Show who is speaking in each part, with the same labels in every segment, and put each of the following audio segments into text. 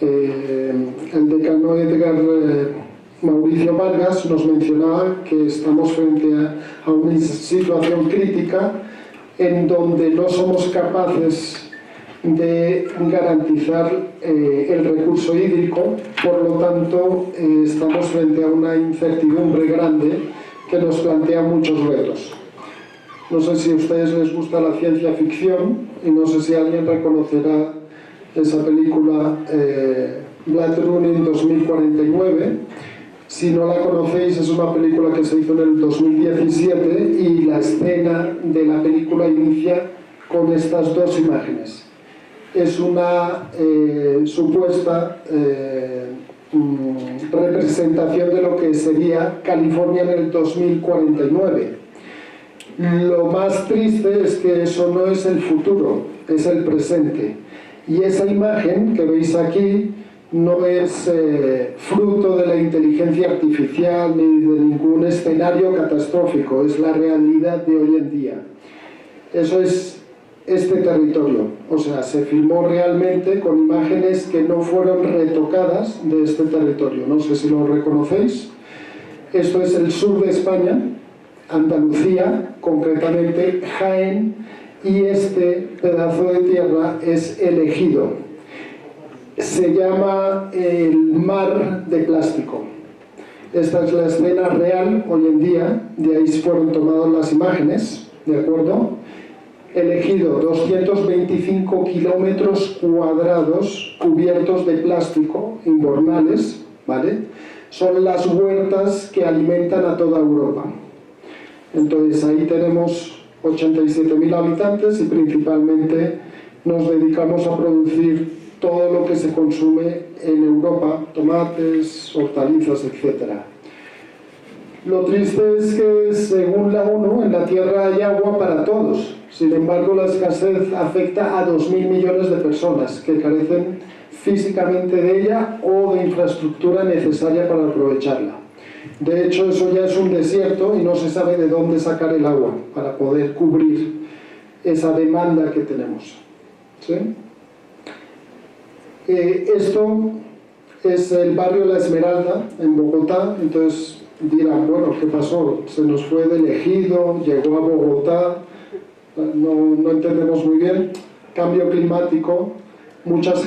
Speaker 1: El decano Edgar Mauricio Vargas nos mencionaba que estamos frente a una situación crítica en donde no somos capaces de garantizar el recurso hídrico, por lo tanto estamos frente a una incertidumbre grande que nos plantea muchos retos. No sé si a ustedes les gusta la ciencia ficción y no sé si alguien reconocerá esa película Blade Runner 2049. Si no la conocéis, es una película que se hizo en el 2017 y la escena de la película inicia con estas dos imágenes. Es una supuesta representación de lo que sería California en el 2049. Lo más triste es que eso no es el futuro, es el presente. Y esa imagen que veis aquí no es fruto de la inteligencia artificial ni de ningún escenario catastrófico, es la realidad de hoy en día. Eso es este territorio, o sea, se filmó realmente con imágenes que no fueron retocadas de este territorio. No sé si lo reconocéis. Esto es el sur de España, Andalucía, concretamente Jaén, y este pedazo de tierra es el Ejido. Se llama el mar de plástico. Esta es la escena real hoy en día, de ahí fueron tomadas las imágenes, ¿de acuerdo? El Ejido, 225 kilómetros cuadrados cubiertos de plástico, invernales, ¿vale? Son las huertas que alimentan a toda Europa. Entonces ahí tenemos 87.000 habitantes y principalmente nos dedicamos a producir todo lo que se consume en Europa, tomates, hortalizas, etc. Lo triste es que, según la ONU, en la Tierra hay agua para todos. Sin embargo, la escasez afecta a 2.000 millones de personas que carecen físicamente de ella o de infraestructura necesaria para aprovecharla. De hecho, eso ya es un desierto y no se sabe de dónde sacar el agua para poder cubrir esa demanda que tenemos. ¿Sí? Esto es el barrio La Esmeralda, en Bogotá. Entonces dirán, bueno, ¿qué pasó? Se nos fue del Ejido, llegó a Bogotá, no entendemos muy bien. Cambio climático. Muchas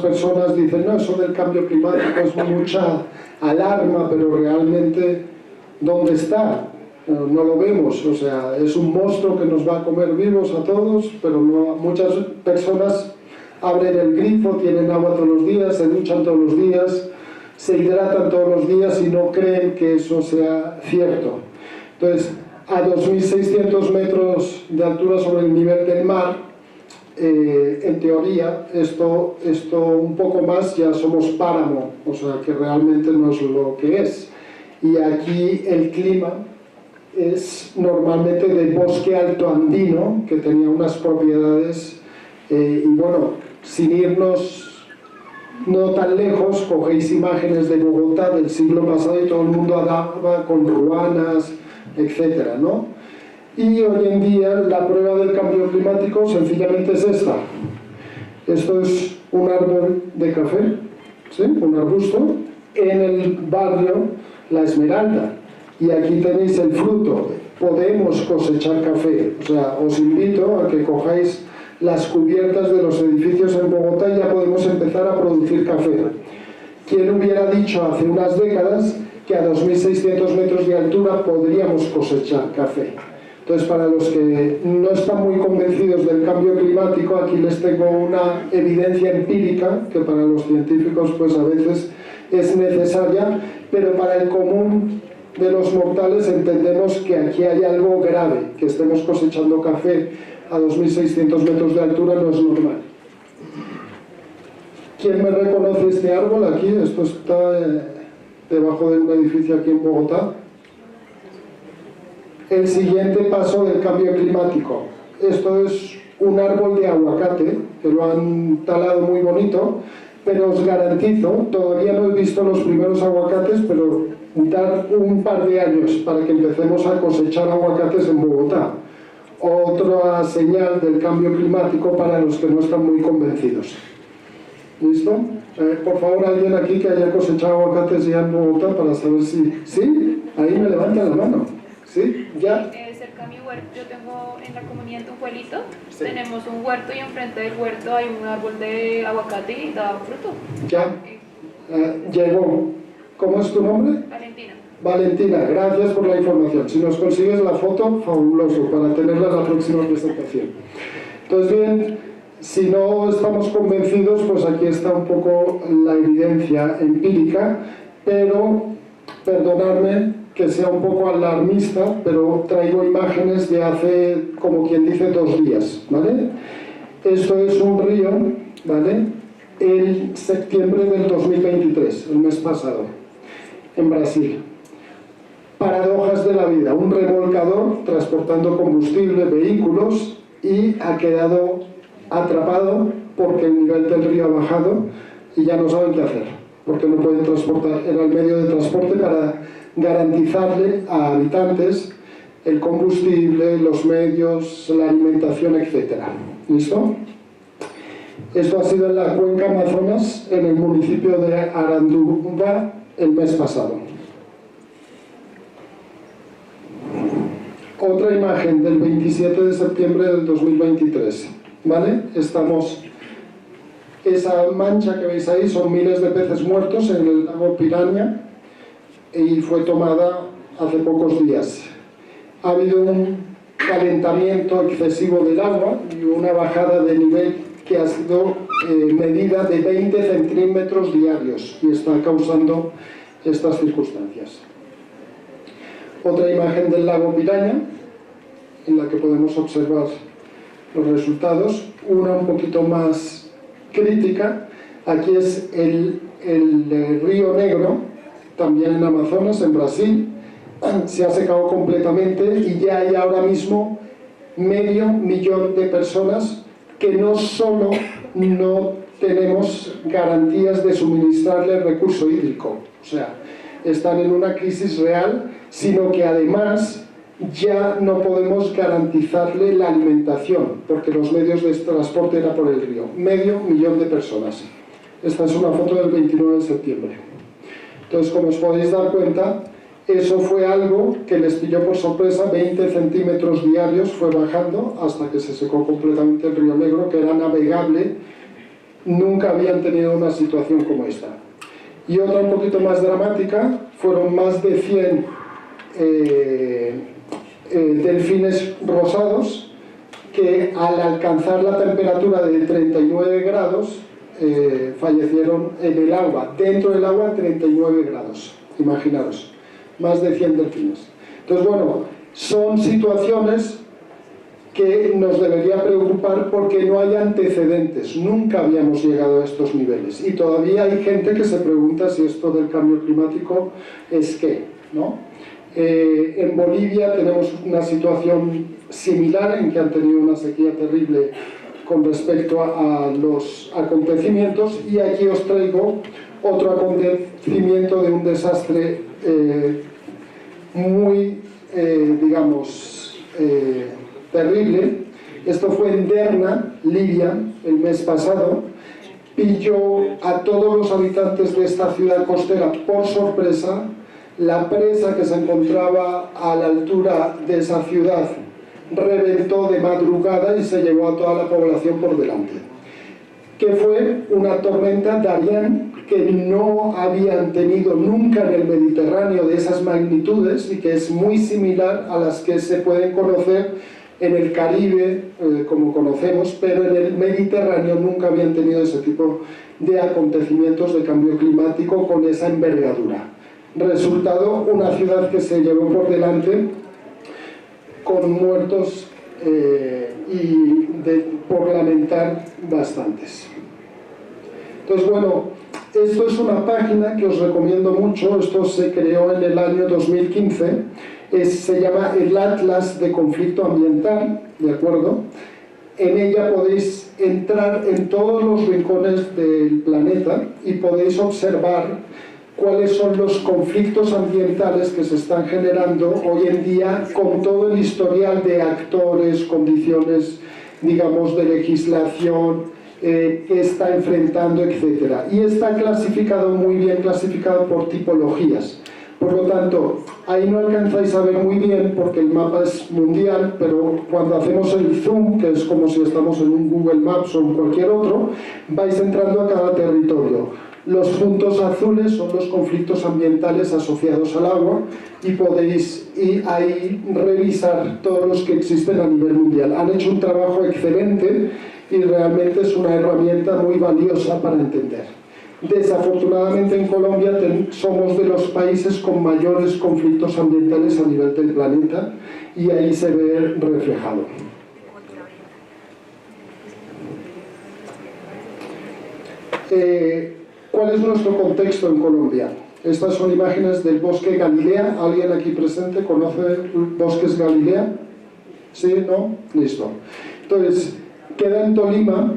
Speaker 1: personas dicen, no, eso del cambio climático es mucha alarma, pero realmente, ¿dónde está? No lo vemos, o sea, es un monstruo que nos va a comer vivos a todos, pero no, muchas personas abren el grifo, tienen agua todos los días, se duchan todos los días, se hidratan todos los días y no creen que eso sea cierto. Entonces, a 2.600 metros de altura sobre el nivel del mar, en teoría, esto un poco más ya somos páramo, o sea que realmente no es lo que es. Y aquí el clima es normalmente de bosque alto andino, que tenía unas propiedades, y bueno, sin irnos no tan lejos, cogéis imágenes de Bogotá del siglo pasado y todo el mundo andaba con ruanas, etcétera, ¿no? Y hoy en día la prueba del cambio climático sencillamente es esta. Esto es un árbol de café, ¿sí? Un arbusto, en el barrio La Esmeralda. Y aquí tenéis el fruto. Podemos cosechar café. O sea, os invito a que cojáis las cubiertas de los edificios en Bogotá y ya podemos empezar a producir café. ¿Quién hubiera dicho hace unas décadas que a 2.600 metros de altura podríamos cosechar café? Entonces, para los que no están muy convencidos del cambio climático, aquí les tengo una evidencia empírica que para los científicos pues a veces es necesaria, pero para el común de los mortales entendemos que aquí hay algo grave, que estemos cosechando café a 2.600 metros de altura no es normal. ¿Quién me reconoce este árbol aquí? Esto está debajo de un edificio aquí en Bogotá. El siguiente paso del cambio climático. Esto es un árbol de aguacate, que lo han talado muy bonito, pero os garantizo, todavía no he visto los primeros aguacates, pero dar un par de años para que empecemos a cosechar aguacates en Bogotá. Otra señal del cambio climático para los que no están muy convencidos. ¿Listo? Por favor, alguien aquí que haya cosechado aguacates ya en Bogotá para saber si... ¿Sí? Ahí me levantan la mano. ¿Sí? ¿Ya?
Speaker 2: Cerca de mi huerto, yo tengo en la comunidad un pueblito,
Speaker 1: Sí.
Speaker 2: tenemos un huerto y enfrente del huerto hay un árbol de aguacate y da fruto.
Speaker 1: Ya. Llegó. ¿Cómo es tu nombre?
Speaker 2: Valentina.
Speaker 1: Valentina, gracias por la información. Si nos consigues la foto, fabuloso, para tenerla en la próxima presentación. Entonces, bien, si no estamos convencidos, pues aquí está un poco la evidencia empírica, pero perdonadme que sea un poco alarmista, pero traigo imágenes de hace, como quien dice, 2 días, ¿vale? Esto es un río, ¿vale? El septiembre del 2023, el mes pasado, en Brasil. Paradojas de la vida, un remolcador transportando combustible, vehículos, y ha quedado atrapado porque el nivel del río ha bajado y ya no saben qué hacer, porque no pueden transportar, era el medio de transporte para garantizarle a habitantes el combustible, los medios, la alimentación, etc. ¿Listo? Esto ha sido en la cuenca Amazonas, en el municipio de Aranduba, el mes pasado. Otra imagen del 27 de septiembre del 2023, ¿vale? Esa mancha que veis ahí son miles de peces muertos en el lago Piraña y fue tomada hace pocos días. Ha habido un calentamiento excesivo del agua y una bajada de nivel que ha sido medida de 20 centímetros diarios y está causando estas circunstancias. Otra imagen del lago Piraña, en la que podemos observar los resultados, una un poquito más crítica. Aquí es el río Negro, también en Amazonas, en Brasil. Se ha secado completamente y ya hay ahora mismo 500.000 de personas que no solo no tenemos garantías de suministrarle el recurso hídrico, o sea, están en una crisis real, sino que además ya no podemos garantizarle la alimentación, porque los medios de transporte eran por el río. 500.000 de personas. Esta es una foto del 29 de septiembre. Entonces, como os podéis dar cuenta, eso fue algo que les pilló por sorpresa. 20 centímetros diarios fue bajando hasta que se secó completamente el río Negro, que era navegable. Nunca habían tenido una situación como esta. Y otra un poquito más dramática, fueron más de 100 delfines rosados que al alcanzar la temperatura de 39 grados fallecieron en el agua, dentro del agua 39 grados, imaginaros, más de 100 delfines. Entonces, bueno, son situaciones que nos debería preocupar porque no hay antecedentes, nunca habíamos llegado a estos niveles y todavía hay gente que se pregunta si esto del cambio climático es qué, ¿no? En Bolivia tenemos una situación similar en que han tenido una sequía terrible con respecto a los acontecimientos, y aquí os traigo otro acontecimiento de un desastre muy, terrible. Esto fue en Derna, Libia, el mes pasado. Pilló a todos los habitantes de esta ciudad costera por sorpresa. La presa que se encontraba a la altura de esa ciudad reventó de madrugada y se llevó a toda la población por delante. Que fue una tormenta Darian que no habían tenido nunca en el Mediterráneo de esas magnitudes y que es muy similar a las que se pueden conocer en el Caribe, como conocemos, pero en el Mediterráneo nunca habían tenido ese tipo de acontecimientos de cambio climático con esa envergadura. Resultado, una ciudad que se llevó por delante con muertos por lamentar bastantes. Entonces, bueno, esto es una página que os recomiendo mucho. Esto se creó en el año 2015. Se llama el Atlas de Conflicto Ambiental, ¿de acuerdo? En ella podéis entrar en todos los rincones del planeta y podéis observar cuáles son los conflictos ambientales que se están generando hoy en día con todo el historial de actores, condiciones, digamos, de legislación, qué está enfrentando, etc. Y está clasificado, muy bien clasificado por tipologías. Por lo tanto, ahí no alcanzáis a ver muy bien porque el mapa es mundial, pero cuando hacemos el zoom, que es como si estamos en un Google Maps o en cualquier otro, vais entrando a cada territorio. Los puntos azules son los conflictos ambientales asociados al agua y podéis ahí revisar todos los que existen a nivel mundial. Han hecho un trabajo excelente y realmente es una herramienta muy valiosa para entender. Desafortunadamente en Colombia somos de los países con mayores conflictos ambientales a nivel del planeta y ahí se ve reflejado. ¿Cuál es nuestro contexto en Colombia? Estas son imágenes del bosque Galilea. ¿Alguien aquí presente conoce bosques Galilea? ¿Sí? ¿No? Listo. Entonces, queda en Tolima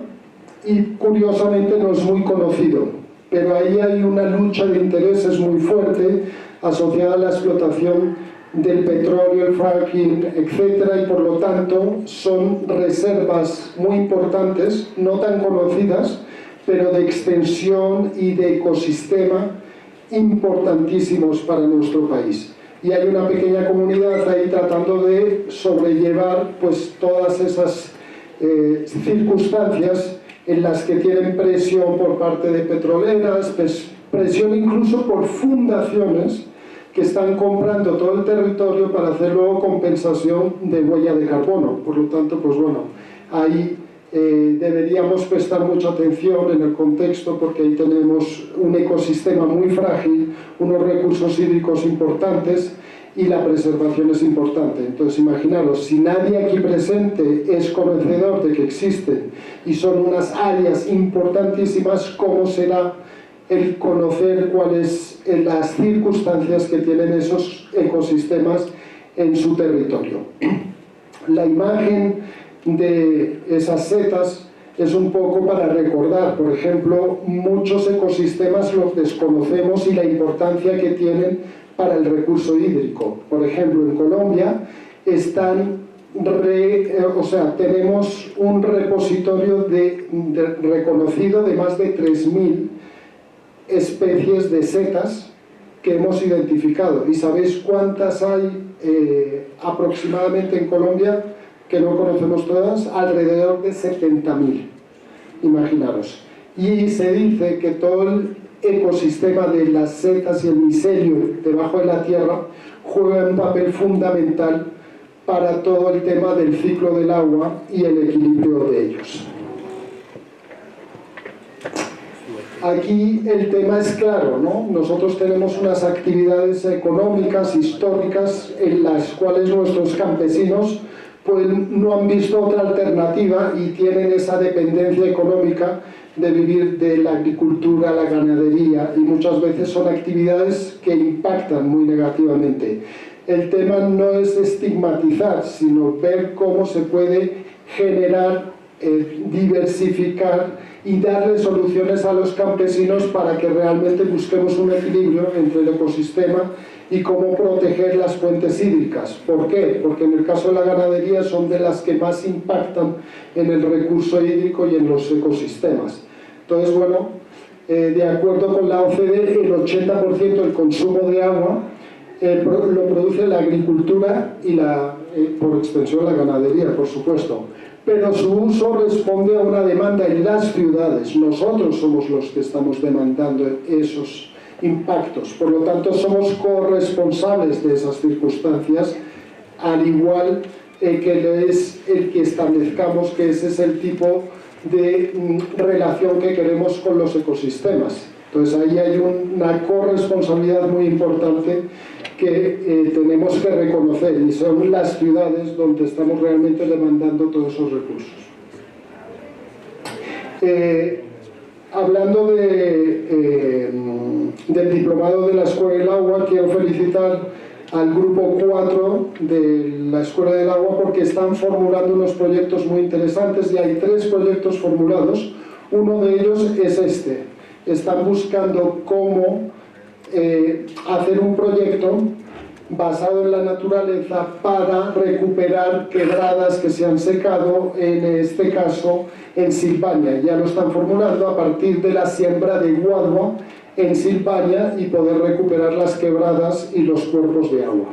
Speaker 1: y curiosamente no es muy conocido. Pero ahí hay una lucha de intereses muy fuerte asociada a la explotación del petróleo, el fracking, etcétera, y por lo tanto son reservas muy importantes, no tan conocidas, pero de extensión y de ecosistema importantísimos para nuestro país. Y hay una pequeña comunidad ahí tratando de sobrellevar pues todas esas circunstancias en las que tienen presión por parte de petroleras, presión incluso por fundaciones que están comprando todo el territorio para hacer luego compensación de huella de carbono. Por lo tanto, pues bueno, ahí deberíamos prestar mucha atención en el contexto porque ahí tenemos un ecosistema muy frágil, unos recursos hídricos importantes y la preservación es importante. Entonces imaginaros, si nadie aquí presente es conocedor de que existen y son unas áreas importantísimas, ¿cómo será el conocer cuáles las circunstancias que tienen esos ecosistemas en su territorio? La imagen de esas setas es un poco para recordar, por ejemplo, muchos ecosistemas los desconocemos y la importancia que tienen para el recurso hídrico. Por ejemplo, en Colombia tenemos un repositorio reconocido de más de 3.000 especies de setas que hemos identificado. ¿Y sabéis cuántas hay aproximadamente en Colombia que no conocemos todas? Alrededor de 70.000, imaginaros. Y se dice que todo el ecosistema de las setas y el micelio debajo de la tierra juega un papel fundamental para todo el tema del ciclo del agua y el equilibrio de ellos. Aquí el tema es claro, ¿no? Nosotros tenemos unas actividades económicas, históricas, en las cuales nuestros campesinos pues no han visto otra alternativa y tienen esa dependencia económica de vivir de la agricultura, la ganadería, y muchas veces son actividades que impactan muy negativamente. El tema no es estigmatizar, sino ver cómo se puede generar, diversificar y darle soluciones a los campesinos para que realmente busquemos un equilibrio entre el ecosistema y cómo proteger las fuentes hídricas. ¿Por qué? Porque en el caso de la ganadería son de las que más impactan en el recurso hídrico y en los ecosistemas. Entonces, bueno, de acuerdo con la OCDE, el 80% del consumo de agua lo produce la agricultura y por extensión la ganadería, por supuesto. Pero su uso responde a una demanda en las ciudades. Nosotros somos los que estamos demandando esos impactos. Por lo tanto, somos corresponsables de esas circunstancias, al igual que es el que establezcamos que ese es el tipo de relación que queremos con los ecosistemas. Entonces ahí hay una corresponsabilidad muy importante que tenemos que reconocer, y son las ciudades donde estamos realmente demandando todos esos recursos. Hablando del diplomado de la Escuela del Agua, quiero felicitar al grupo 4 de la Escuela del Agua porque están formulando unos proyectos muy interesantes y hay 3 proyectos formulados. Uno de ellos es este. Están buscando cómo hacer un proyecto basado en la naturaleza para recuperar quebradas que se han secado, en este caso en Silvania. Ya lo están formulando a partir de la siembra de guadua en Silvania y poder recuperar las quebradas y los cuerpos de agua.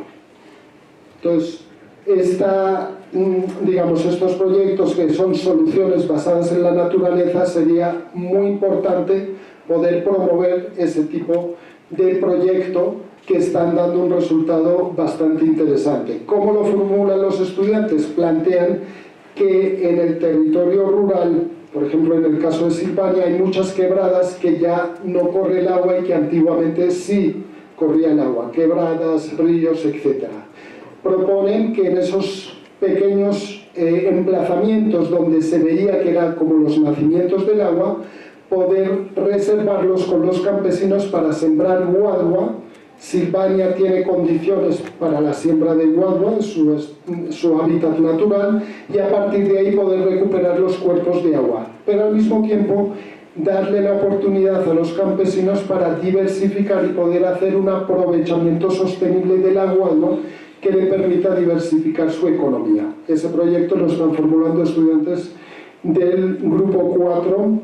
Speaker 1: Entonces, estos proyectos que son soluciones basadas en la naturaleza, sería muy importante poder promover ese tipo de proyecto que están dando un resultado bastante interesante. ¿Cómo lo formulan los estudiantes? Plantean que en el territorio rural, por ejemplo en el caso de Silvania, hay muchas quebradas que ya no corre el agua y que antiguamente sí corría el agua, quebradas, ríos, etc. Proponen que en esos pequeños emplazamientos donde se veía que eran como los nacimientos del agua, poder reservarlos con los campesinos para sembrar guadua. Silvania tiene condiciones para la siembra de guadua, su hábitat natural, y a partir de ahí poder recuperar los cuerpos de agua. Pero al mismo tiempo darle la oportunidad a los campesinos para diversificar y poder hacer un aprovechamiento sostenible del agua, ¿no?, que le permita diversificar su economía. Ese proyecto lo están formulando estudiantes del grupo 4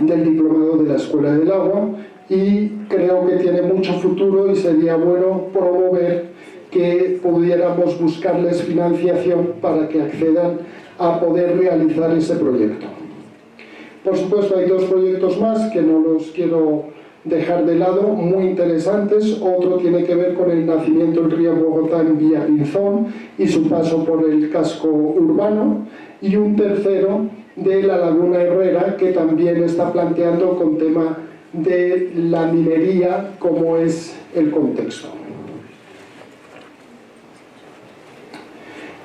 Speaker 1: del diplomado de la Escuela del Agua, y creo que tiene mucho futuro y sería bueno promover que pudiéramos buscarles financiación para que accedan a poder realizar ese proyecto. Por supuesto, hay dos proyectos más que no los quiero dejar de lado, muy interesantes. Otro tiene que ver con el nacimiento del río Bogotá en Villapinzón y su paso por el casco urbano, y un tercero de la Laguna Herrera, que también está planteando con tema de la minería, como es el contexto.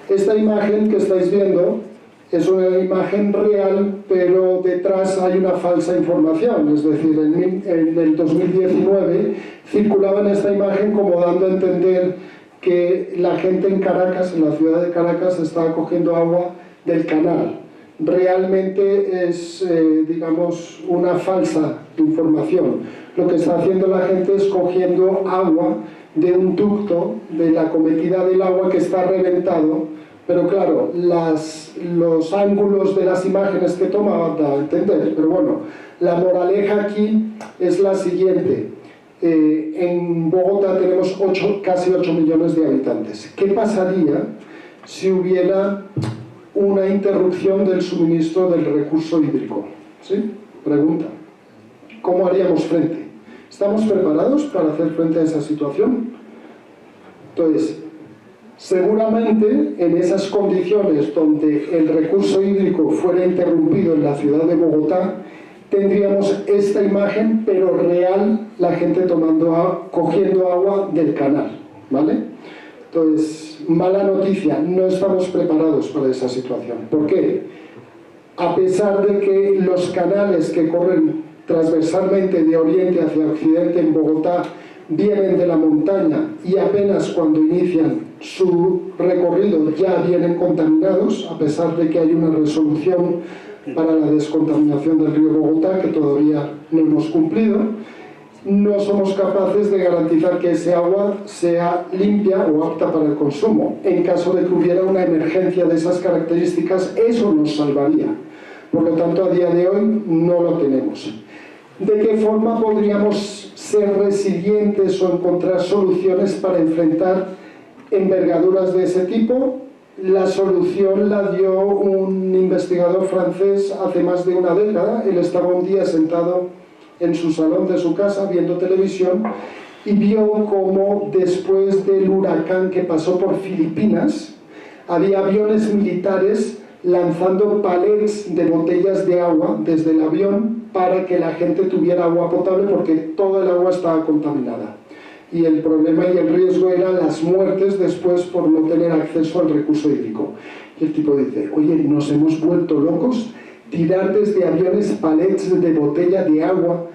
Speaker 1: Esta imagen que estáis viendo es una imagen real, pero detrás hay una falsa información. Es decir, en el 2019 circulaban esta imagen como dando a entender que la gente en Caracas, en la ciudad de Caracas, estaba cogiendo agua del canal. Realmente es, una falsa información. Lo que está haciendo la gente es cogiendo agua de un ducto de la cometida del agua que está reventado, pero claro, los ángulos de las imágenes que tomaban da a entender. Pero bueno, la moraleja aquí es la siguiente. En Bogotá tenemos casi 8 millones de habitantes. ¿Qué pasaría si hubiera una interrupción del suministro del recurso hídrico? ¿Sí? Pregunta. ¿Cómo haríamos frente? ¿Estamos preparados para hacer frente a esa situación? Entonces, seguramente en esas condiciones donde el recurso hídrico fuera interrumpido en la ciudad de Bogotá, tendríamos esta imagen, pero real, la gente cogiendo agua del canal, ¿vale? Entonces, mala noticia, no estamos preparados para esa situación. ¿Por qué? A pesar de que los canales que corren transversalmente de oriente hacia occidente en Bogotá vienen de la montaña y apenas cuando inician su recorrido ya vienen contaminados, a pesar de que hay una resolución para la descontaminación del río Bogotá que todavía no hemos cumplido, no somos capaces de garantizar que ese agua sea limpia o apta para el consumo. En caso de que hubiera una emergencia de esas características, eso nos salvaría. Por lo tanto, a día de hoy no lo tenemos. ¿De qué forma podríamos ser resilientes o encontrar soluciones para enfrentar envergaduras de ese tipo? La solución la dio un investigador francés hace más de una década. Él estaba un día sentado en su salón de su casa viendo televisión y vio cómo después del huracán que pasó por Filipinas había aviones militares lanzando palets de botellas de agua desde el avión para que la gente tuviera agua potable, porque toda el agua estaba contaminada. Y el problema y el riesgo eran las muertes después por no tener acceso al recurso hídrico. Y el tipo dice, oye, nos hemos vuelto locos, tirar desde aviones palets de botella de agua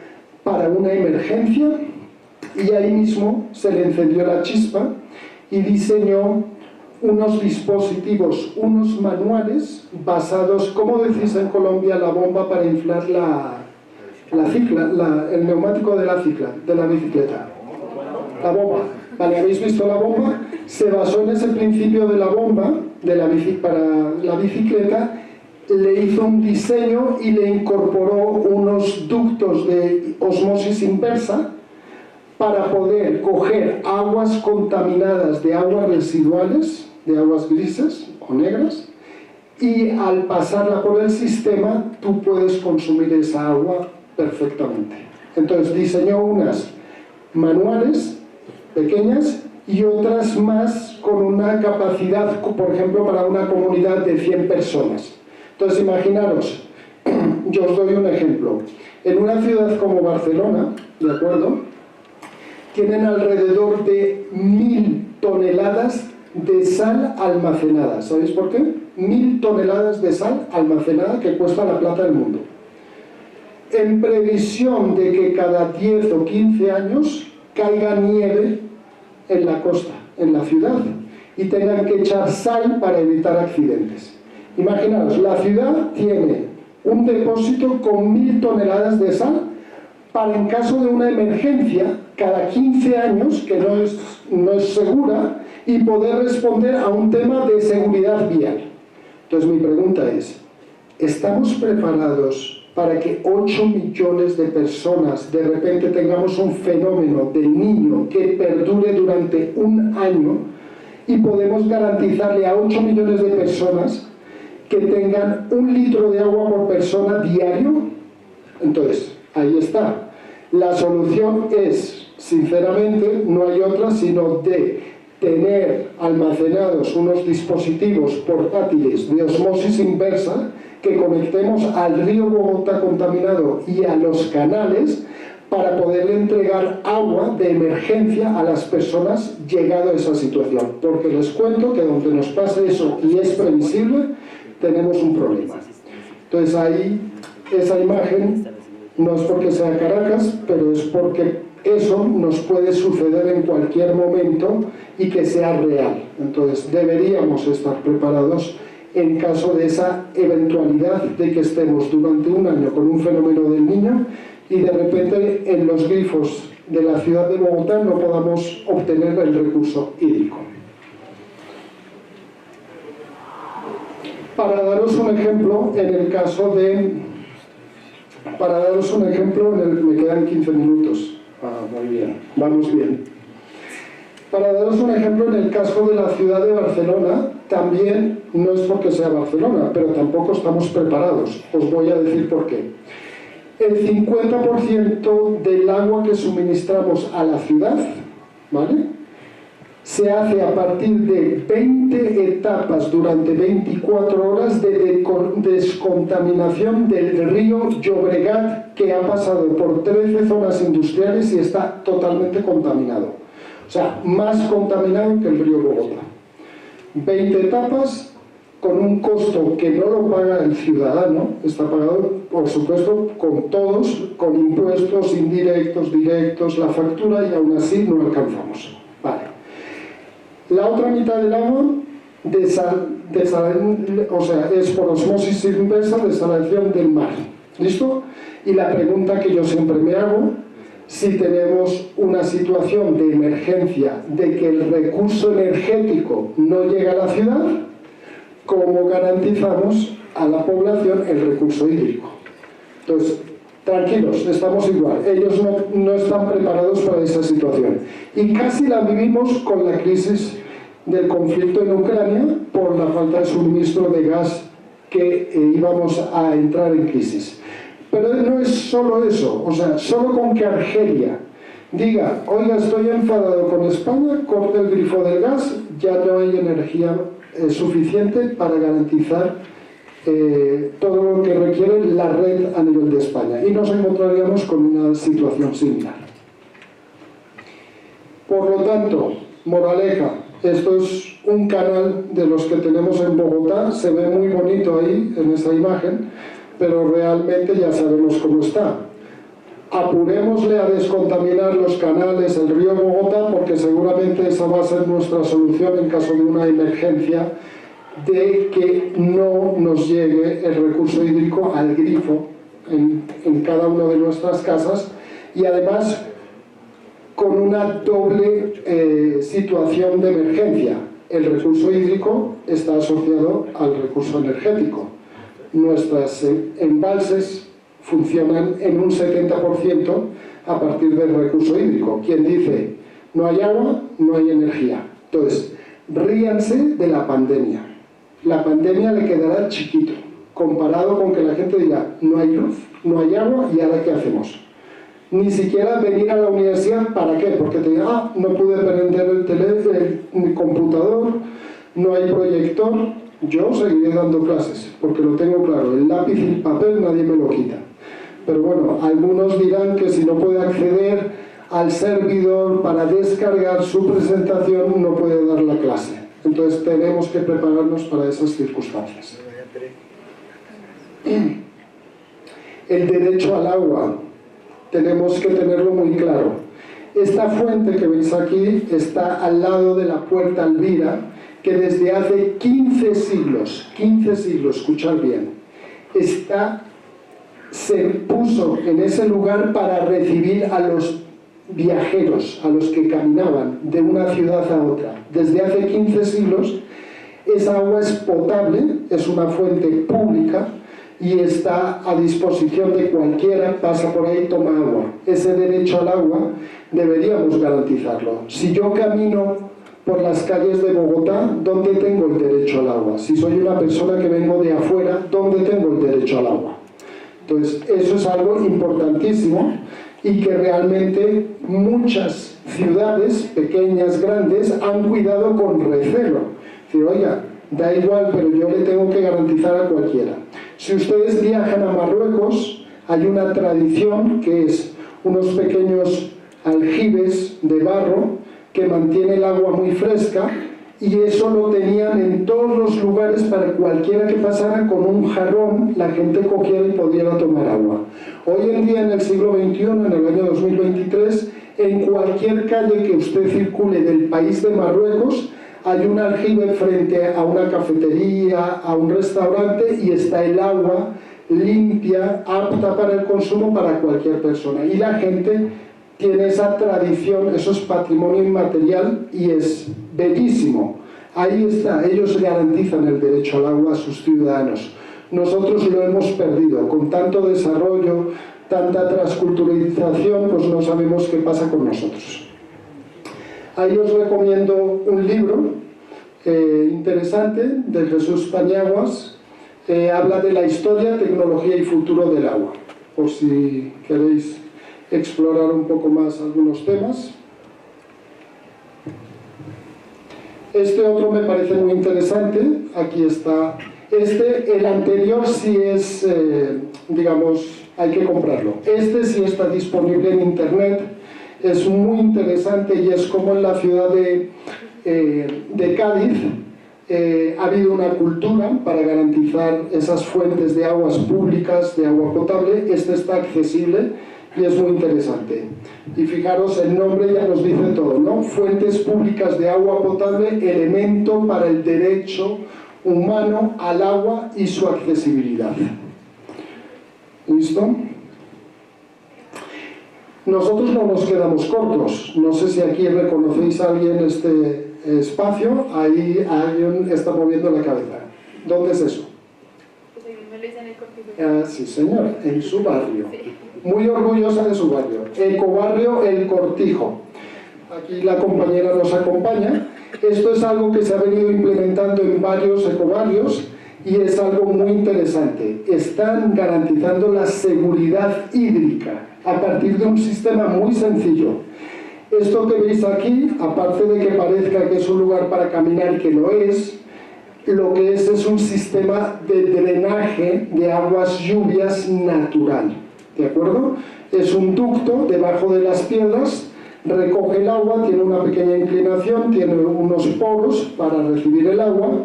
Speaker 1: para una emergencia. Y ahí mismo se le encendió la chispa y diseñó unos dispositivos, unos manuales basados, ¿cómo decís en Colombia la bomba para inflar el neumático de la bicicleta? La bomba. Vale, ¿habéis visto la bomba? se basó en ese principio de la bomba para la bicicleta, le hizo un diseño y le incorporó unos ductos de osmosis inversa para poder coger aguas contaminadas de aguas residuales, de aguas grises o negras, y al pasarla por el sistema tú puedes consumir esa agua perfectamente. Entonces diseñó unas manuales pequeñas y otras más con una capacidad, por ejemplo, para una comunidad de 100 personas. Entonces imaginaros, yo os doy un ejemplo. En una ciudad como Barcelona, ¿de acuerdo?, tienen alrededor de 1000 toneladas de sal almacenada. ¿Sabéis por qué? 1000 toneladas de sal almacenada, que cuesta la plata del mundo. En previsión de que cada 10 o 15 años caiga nieve en la costa, en la ciudad, y tengan que echar sal para evitar accidentes. Imaginaos, la ciudad tiene un depósito con 1000 toneladas de sal para, en caso de una emergencia, cada 15 años, que no es segura, y poder responder a un tema de seguridad vial. Entonces mi pregunta es, ¿estamos preparados para que 8 millones de personas de repente tengamos un fenómeno del Niño que perdure durante un año y podemos garantizarle a 8 millones de personas que tengan 1 litro de agua por persona diario? Entonces, ahí está. La solución es, sinceramente, no hay otra sino de tener almacenados unos dispositivos portátiles de osmosis inversa que conectemos al río Bogotá contaminado y a los canales para poderle entregar agua de emergencia a las personas llegado a esa situación. Porque les cuento que donde nos pase eso y es previsible, tenemos un problema. Entonces ahí, esa imagen no es porque sea Caracas, pero es porque eso nos puede suceder en cualquier momento y que sea real. Entonces deberíamos estar preparados en caso de esa eventualidad de que estemos durante un año con un fenómeno del Niño y de repente en los grifos de la ciudad de Bogotá no podamos obtener el recurso hídrico. Para daros un ejemplo, en el caso de... me quedan 15 minutos. Muy bien, vamos bien. Para daros un ejemplo, en el caso de la ciudad de Barcelona, también no es porque sea Barcelona, pero tampoco estamos preparados. Os voy a decir por qué. El 50% del agua que suministramos a la ciudad, ¿vale?, se hace a partir de 20 etapas durante 24 horas de descontaminación del río Llobregat, que ha pasado por 13 zonas industriales y está totalmente contaminado. O sea, más contaminado que el río Bogotá. 20 etapas con un costo que no lo paga el ciudadano, está pagado, por supuesto, con todos, con impuestos indirectos, directos, la factura, y aún así no alcanzamos. Vale. La otra mitad del agua es por osmosis inversa, desalación del mar. ¿Listo? Y la pregunta que yo siempre me hago, si tenemos una situación de emergencia de que el recurso energético no llega a la ciudad, ¿cómo garantizamos a la población el recurso hídrico? Entonces, tranquilos, estamos igual. Ellos no están preparados para esa situación. Y casi la vivimos con la crisis del conflicto en Ucrania por la falta de suministro de gas que íbamos a entrar en crisis. Pero no es solo eso, o sea, solo con que Argelia diga, oiga, estoy enfadado con España, corte el grifo del gas, ya no hay energía suficiente para garantizar todo lo que requiere la red a nivel de España, y nos encontraríamos con una situación similar. Por lo tanto, moraleja, esto es un canal de los que tenemos en Bogotá, se ve muy bonito ahí en esa imagen, pero realmente ya sabemos cómo está. Apurémosle a descontaminar los canales, el río Bogotá, porque seguramente esa va a ser nuestra solución en caso de una emergencia, de que no nos llegue el recurso hídrico al grifo en cada una de nuestras casas. Y además, con una doble situación de emergencia. El recurso hídrico está asociado al recurso energético. Nuestros embalses funcionan en un 70% a partir del recurso hídrico. Quien dice no hay agua, no hay energía. Entonces, ríanse de la pandemia. La pandemia le quedará chiquito, comparado con que la gente diga no hay luz, no hay agua, ¿y ahora qué hacemos? Ni siquiera venir a la universidad, ¿para qué? Porque te diga, no pude prender el computador, no hay proyector. Yo seguiré dando clases, porque lo tengo claro, el lápiz y el papel nadie me lo quita. Pero bueno, algunos dirán que si no puede acceder al servidor para descargar su presentación, no puede dar la clase. Entonces tenemos que prepararnos para esas circunstancias. El derecho al agua, tenemos que tenerlo muy claro. Esta fuente que veis aquí está al lado de la Puerta Alvira, que desde hace 15 siglos, escuchad bien, se puso en ese lugar para recibir a los viajeros, a los que caminaban de una ciudad a otra. Desde hace 15 siglos, esa agua es potable, es una fuente pública y está a disposición de cualquiera, pasa por ahí, toma agua. Ese derecho al agua deberíamos garantizarlo. Si yo camino por las calles de Bogotá, ¿dónde tengo el derecho al agua? Si soy una persona que vengo de afuera, ¿dónde tengo el derecho al agua? Entonces, eso es algo importantísimo y que realmente muchas ciudades, pequeñas, grandes, han cuidado con recelo. Decir, oiga, da igual, pero yo le tengo que garantizar a cualquiera. Si ustedes viajan a Marruecos, hay una tradición que es unos pequeños aljibes de barro que mantiene el agua muy fresca, y eso lo tenían en todos los lugares para cualquiera que pasara con un jarrón, la gente cogiera y pudiera tomar agua. Hoy en día, en el siglo XXI, en el año 2023, en cualquier calle que usted circule del país de Marruecos, hay un aljibe frente a una cafetería, a un restaurante, y está el agua limpia, apta para el consumo para cualquier persona. Y la gente tiene esa tradición, eso es patrimonio inmaterial y es bellísimo. Ahí está, ellos garantizan el derecho al agua a sus ciudadanos. Nosotros lo hemos perdido, con tanto desarrollo, tanta transculturalización, pues no sabemos qué pasa con nosotros. Ahí os recomiendo un libro interesante de Jesús Paniaguas, habla de la historia, tecnología y futuro del agua, por si queréis explorar un poco más algunos temas. Este otro me parece muy interesante, aquí está. El anterior sí es, digamos, hay que comprarlo. Este sí está disponible en internet, es muy interesante y es como en la ciudad de Cádiz ha habido una cultura para garantizar esas fuentes de aguas públicas, de agua potable. Este está accesible y es muy interesante. Y fijaros, el nombre ya nos dice todo, ¿no? Fuentes públicas de agua potable, elemento para el derecho humano al agua y su accesibilidad. ¿Listo? Nosotros no nos quedamos cortos. No sé si aquí reconocéis a alguien este espacio. Ahí alguien está moviendo la cabeza. ¿Dónde es eso? Sí, señora, en su barrio. Muy orgullosa de su barrio. Ecobarrio El Cortijo. Aquí la compañera nos acompaña. Esto es algo que se ha venido implementando en varios ecobarrios y es algo muy interesante. Están garantizando la seguridad hídrica a partir de un sistema muy sencillo. Esto que veis aquí, aparte de que parezca que es un lugar para caminar, que lo es, lo que es un sistema de drenaje de aguas lluvias natural, ¿de acuerdo? Es un ducto debajo de las piedras, recoge el agua, tiene una pequeña inclinación, tiene unos poros para recibir el agua,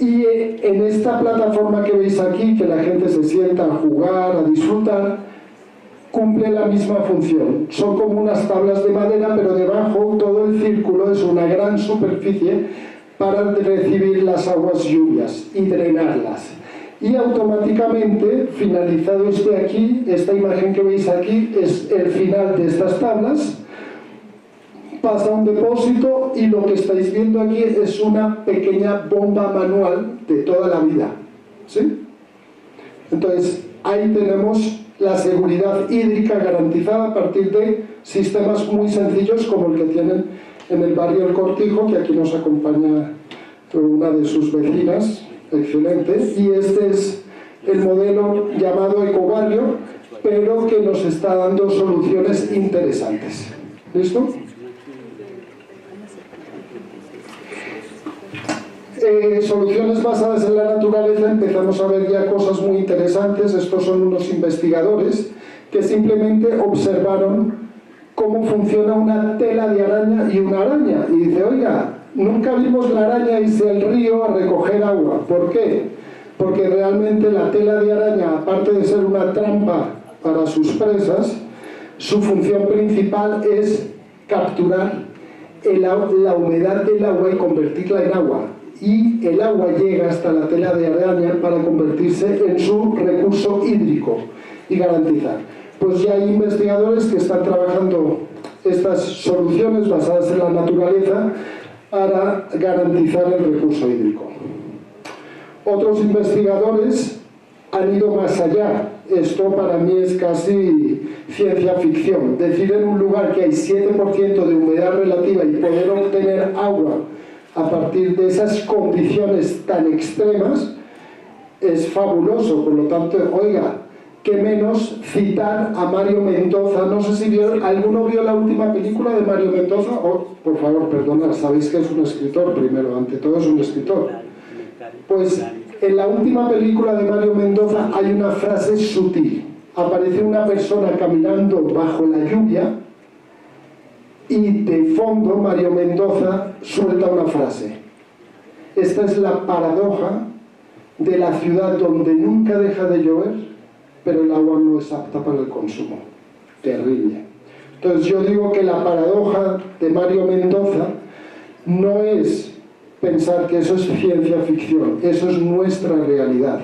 Speaker 1: y en esta plataforma que veis aquí, que la gente se sienta a jugar, a disfrutar, cumple la misma función. Son como unas tablas de madera, pero debajo todo el círculo es una gran superficie para recibir las aguas lluvias y drenarlas. Y automáticamente, finalizado aquí, esta imagen que veis aquí es el final de estas tablas, pasa a un depósito y lo que estáis viendo aquí es una pequeña bomba manual de toda la vida, ¿sí? Entonces, ahí tenemos la seguridad hídrica garantizada a partir de sistemas muy sencillos como el que tienen en el barrio El Cortijo, que aquí nos acompaña una de sus vecinas, excelente, y este es el modelo llamado Ecobarrio, pero que nos está dando soluciones interesantes. ¿Listo? Soluciones basadas en la naturaleza, empezamos a ver ya cosas muy interesantes. Estos son unos investigadores que simplemente observaron cómo funciona una tela de araña y una araña. Y dice, oiga, nunca vimos la araña irse al río a recoger agua. ¿Por qué? Porque realmente la tela de araña, aparte de ser una trampa para sus presas, su función principal es capturar la humedad del agua y convertirla en agua. Y el agua llega hasta la tela de araña para convertirse en su recurso hídrico y garantizar. Pues ya hay investigadores que están trabajando estas soluciones basadas en la naturaleza para garantizar el recurso hídrico. Otros investigadores han ido más allá. Esto para mí es casi ciencia ficción. Decir en un lugar que hay 7% de humedad relativa y poder obtener agua a partir de esas condiciones tan extremas es fabuloso. Por lo tanto, oiga, qué menos citar a Mario Mendoza. No sé si ¿alguno vio la última película de Mario Mendoza? Oh, por favor, perdonad, sabéis que es un escritor primero, ante todo es un escritor. Pues en la última película de Mario Mendoza hay una frase sutil. Aparece una persona caminando bajo la lluvia y de fondo Mario Mendoza suelta una frase. Esta es la paradoja de la ciudad donde nunca deja de llover, pero el agua no es apta para el consumo. Terrible. Entonces yo digo que la paradoja de Mario Mendoza no es pensar que eso es ciencia ficción, eso es nuestra realidad.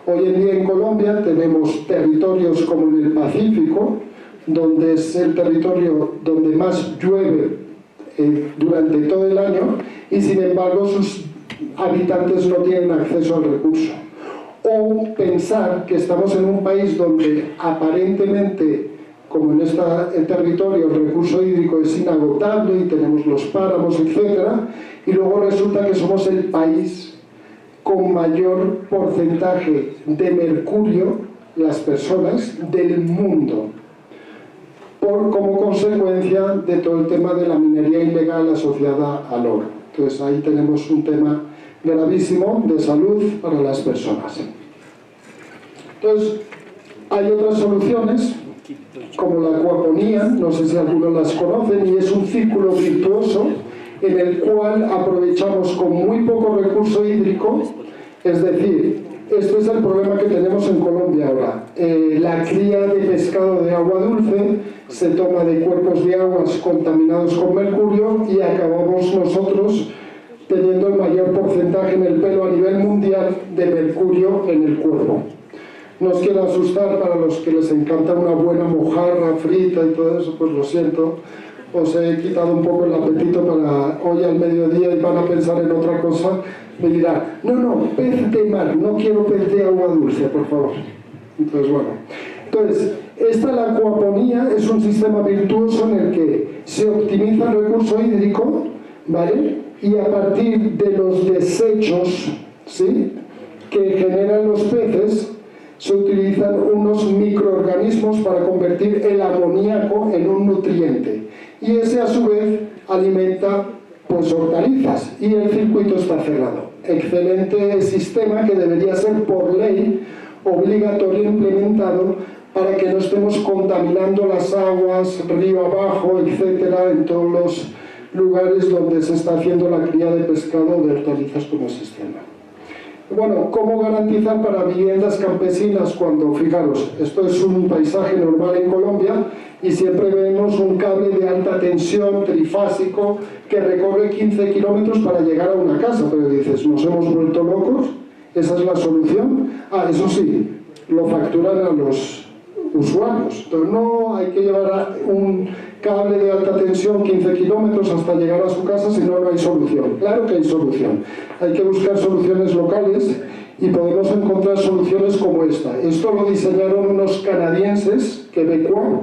Speaker 1: Hoy en día en Colombia tenemos territorios como en el Pacífico, donde es el territorio donde más llueve durante todo el año y sin embargo sus habitantes no tienen acceso al recurso. O pensar que estamos en un país donde aparentemente, como en este territorio, el recurso hídrico es inagotable y tenemos los páramos, etc. Y luego resulta que somos el país con mayor porcentaje de mercurio, las personas, del mundo, como consecuencia de todo el tema de la minería ilegal asociada al oro. Entonces ahí tenemos un tema gravísimo de salud para las personas. Entonces hay otras soluciones como la acuaponía, no sé si algunos las conocen, y es un círculo virtuoso en el cual aprovechamos con muy poco recurso hídrico. Es decir, este es el problema que tenemos en Colombia ahora. La cría de pescado de agua dulce se toma de cuerpos de aguas contaminados con mercurio y acabamos nosotros teniendo el mayor porcentaje en el pelo a nivel mundial de mercurio en el cuerpo. No os quiero asustar, para los que les encanta una buena mojarra frita y todo eso, pues lo siento, os he quitado un poco el apetito para hoy al mediodía y van a pensar en otra cosa. Me dirán, no, pez de mar, no quiero pez de agua dulce, por favor. Entonces, bueno. Entonces, la acuaponía es un sistema virtuoso en el que se optimiza el recurso hídrico, ¿vale? Y a partir de los desechos, ¿sí?, que generan los peces, se utilizan unos microorganismos para convertir el amoníaco en un nutriente. Y ese, a su vez, alimenta pues hortalizas y el circuito está cerrado. Excelente sistema que debería ser por ley obligatorio implementado para que no estemos contaminando las aguas, río abajo, etcétera, en todos los lugares donde se está haciendo la cría de pescado de hortalizas como sistema. Bueno, ¿cómo garantizar para viviendas campesinas cuando, fijaros, esto es un paisaje normal en Colombia y siempre vemos un cable de alta tensión trifásico que recorre 15 kilómetros para llegar a una casa, pero dices, ¿nos hemos vuelto locos? ¿Esa es la solución? Eso sí, lo facturan a los usuarios. Entonces no hay que llevar un cable de alta tensión 15 kilómetros hasta llegar a su casa, si no, no hay solución. Claro que hay solución. Hay que buscar soluciones locales y podemos encontrar soluciones como esta. Esto lo diseñaron unos canadienses, quebecois,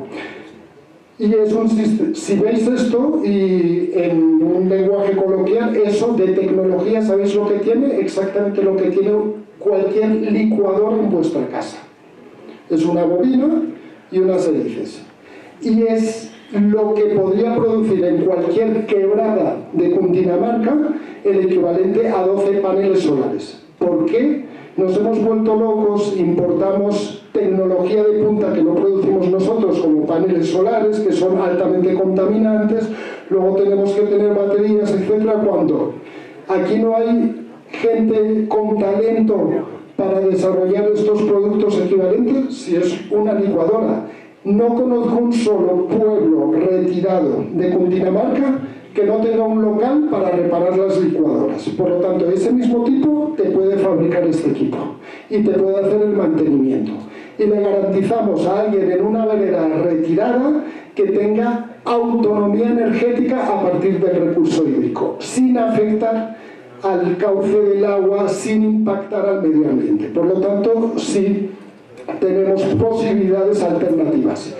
Speaker 1: y es un sistema. Si veis esto, y en un lenguaje coloquial, eso de tecnología, ¿sabéis lo que tiene? Exactamente lo que tiene cualquier licuador en vuestra casa. Es una bobina y unas hélices. Y es lo que podría producir en cualquier quebrada de Cundinamarca el equivalente a 12 paneles solares. ¿Por qué? Nos hemos vuelto locos, importamos tecnología de punta que no producimos nosotros, como paneles solares, que son altamente contaminantes, luego tenemos que tener baterías, etcétera, cuando aquí no hay gente con talento para desarrollar estos productos equivalentes. Si es una licuadora, no conozco un solo pueblo retirado de Cundinamarca que no tenga un local para reparar las licuadoras. Por lo tanto, ese mismo tipo te puede fabricar este equipo y te puede hacer el mantenimiento. Y le garantizamos a alguien en una vereda retirada que tenga autonomía energética a partir del recurso hídrico, sin afectar al cauce del agua, sin impactar al medio ambiente. Por lo tanto, sí tenemos posibilidades alternativas.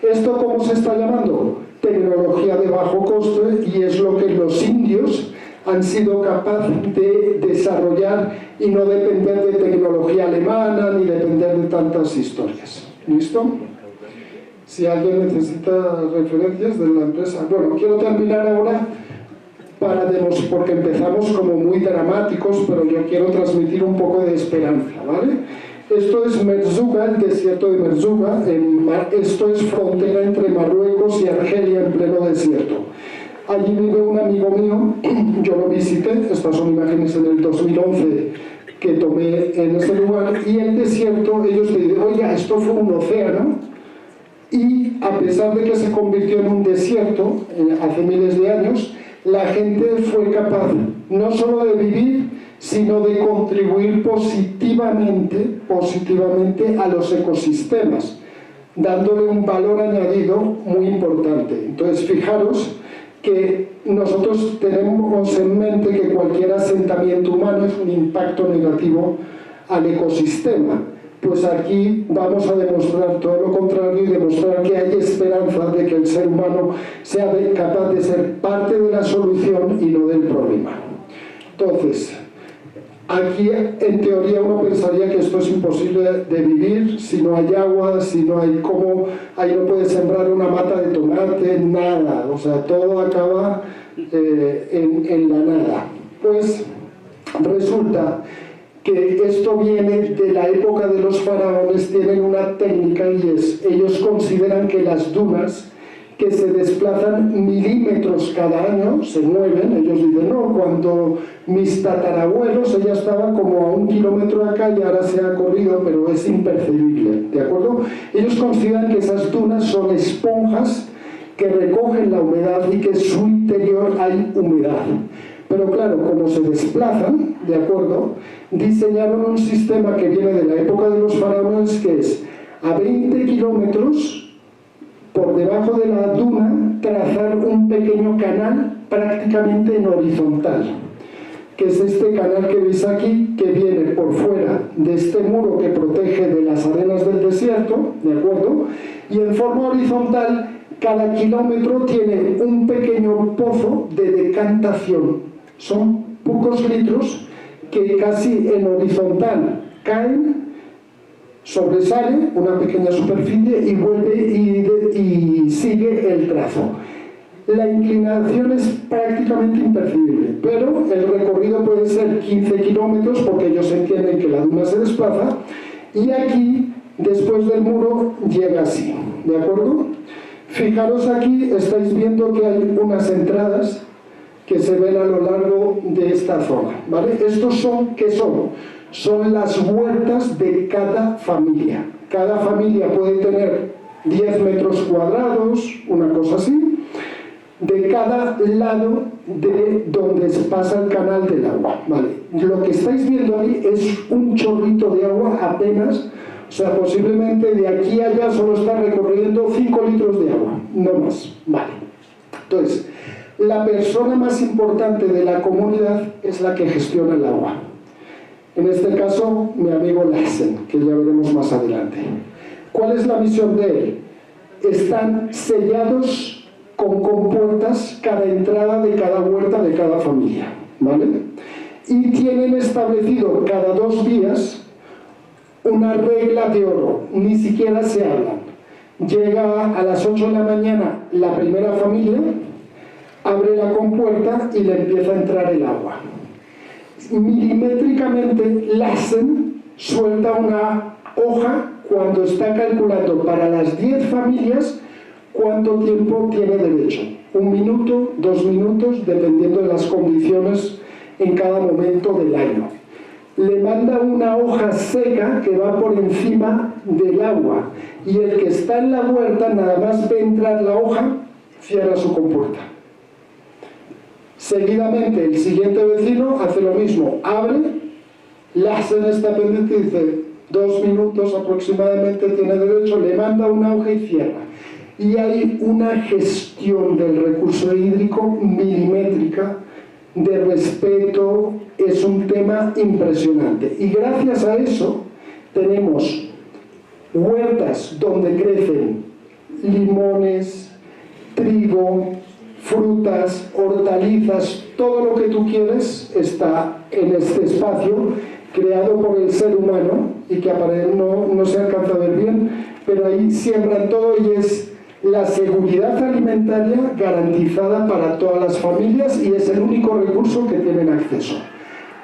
Speaker 1: ¿Esto cómo se está llamando? Tecnología de bajo coste, y es lo que los indios han sido capaces de desarrollar y no depender de tecnología alemana ni depender de tantas historias. ¿Listo? Si alguien necesita referencias de la empresa. Bueno, quiero terminar ahora porque empezamos como muy dramáticos, pero yo quiero transmitir un poco de esperanza, ¿vale? Esto es Merzouga, el desierto de Merzouga. Esto es frontera entre Marruecos y Argelia en pleno desierto. Allí vive un amigo mío, yo lo visité, estas son imágenes en el 2011 que tomé en ese lugar, y el desierto, ellos te dicen, oiga, esto fue un océano, y a pesar de que se convirtió en un desierto hace miles de años, la gente fue capaz no solo de vivir, sino de contribuir positivamente a los ecosistemas, dándole un valor añadido muy importante. Entonces, fijaros que nosotros tenemos en mente que cualquier asentamiento humano es un impacto negativo al ecosistema. Pues aquí vamos a demostrar todo lo contrario y demostrar que hay esperanza de que el ser humano sea capaz de ser parte de la solución y no del problema. Entonces, aquí en teoría uno pensaría que esto es imposible de vivir si no hay agua, si no hay cómo, ahí no puedes sembrar una mata de tomate, nada, o sea, todo acaba en la nada. Pues resulta que esto viene de la época de los faraones, tienen una técnica, y es, ellos consideran que las dunas que se desplazan milímetros cada año, se mueven, ellos dicen, no, cuando mis tatarabuelos, ella estaba como a 1 kilómetro acá y ahora se ha corrido, pero es imperceptible, ¿de acuerdo? Ellos consideran que esas dunas son esponjas que recogen la humedad y que en su interior hay humedad. Pero claro, como se desplazan, ¿de acuerdo?, diseñaron un sistema que viene de la época de los faraones, que es a 20 kilómetros por debajo de la duna trazar un pequeño canal prácticamente en horizontal, que es este canal que veis aquí, que viene por fuera de este muro que protege de las arenas del desierto, ¿de acuerdo?, y en forma horizontal cada kilómetro tiene un pequeño pozo de decantación. Son pocos litros que casi en horizontal caen, sobresale una pequeña superficie y vuelve y sigue el trazo. La inclinación es prácticamente imperceptible, pero el recorrido puede ser 15 kilómetros porque ellos entienden que la duna se desplaza, y aquí, después del muro, llega así, ¿de acuerdo? Fijaros aquí, estáis viendo que hay unas entradas que se ven a lo largo de esta zona, ¿vale? ¿Estos son qué son? Son las huertas de cada familia. Cada familia puede tener 10 metros cuadrados, una cosa así, de cada lado de donde se pasa el canal del agua, ¿vale? Lo que estáis viendo ahí es un chorrito de agua apenas, o sea, posiblemente de aquí a allá solo está recorriendo 5 litros de agua, no más, ¿vale? Entonces, la persona más importante de la comunidad es la que gestiona el agua. En este caso, mi amigo Lassen, que ya veremos más adelante. ¿Cuál es la misión de él? Están sellados con compuertas cada entrada de cada huerta de cada familia, ¿vale? Y tienen establecido cada 2 días una regla de oro, ni siquiera se hablan. Llega a las 8 de la mañana la primera familia, abre la compuerta y le empieza a entrar el agua. Milimétricamente Lassen suelta una hoja cuando está calculando para las 10 familias cuánto tiempo tiene derecho. 1 minuto, 2 minutos, dependiendo de las condiciones en cada momento del año. Le manda una hoja seca que va por encima del agua y el que está en la huerta nada más ve entrar la hoja, cierra su compuerta. Seguidamente el siguiente vecino hace lo mismo, abre, Lassen está pendiente y dice 2 minutos aproximadamente tiene derecho, le manda una hoja y cierra. Y hay una gestión del recurso hídrico milimétrica, de respeto, es un tema impresionante. Y gracias a eso tenemos huertas donde crecen limones, trigo, frutas, hortalizas, todo lo que tú quieres está en este espacio creado por el ser humano y que no se alcanza a ver bien, pero ahí siembran todo y es la seguridad alimentaria garantizada para todas las familias y es el único recurso que tienen acceso.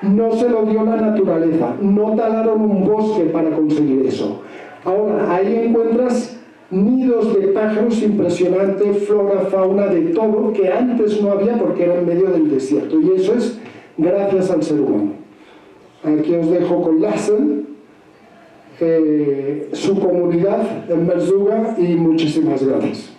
Speaker 1: No se lo dio la naturaleza, no talaron un bosque para conseguir eso. Ahora, ahí encuentras nidos de pájaros impresionantes, flora, fauna, de todo, que antes no había porque era en medio del desierto. Y eso es gracias al ser humano. Aquí os dejo con Lassen, su comunidad en Merzouga y muchísimas gracias.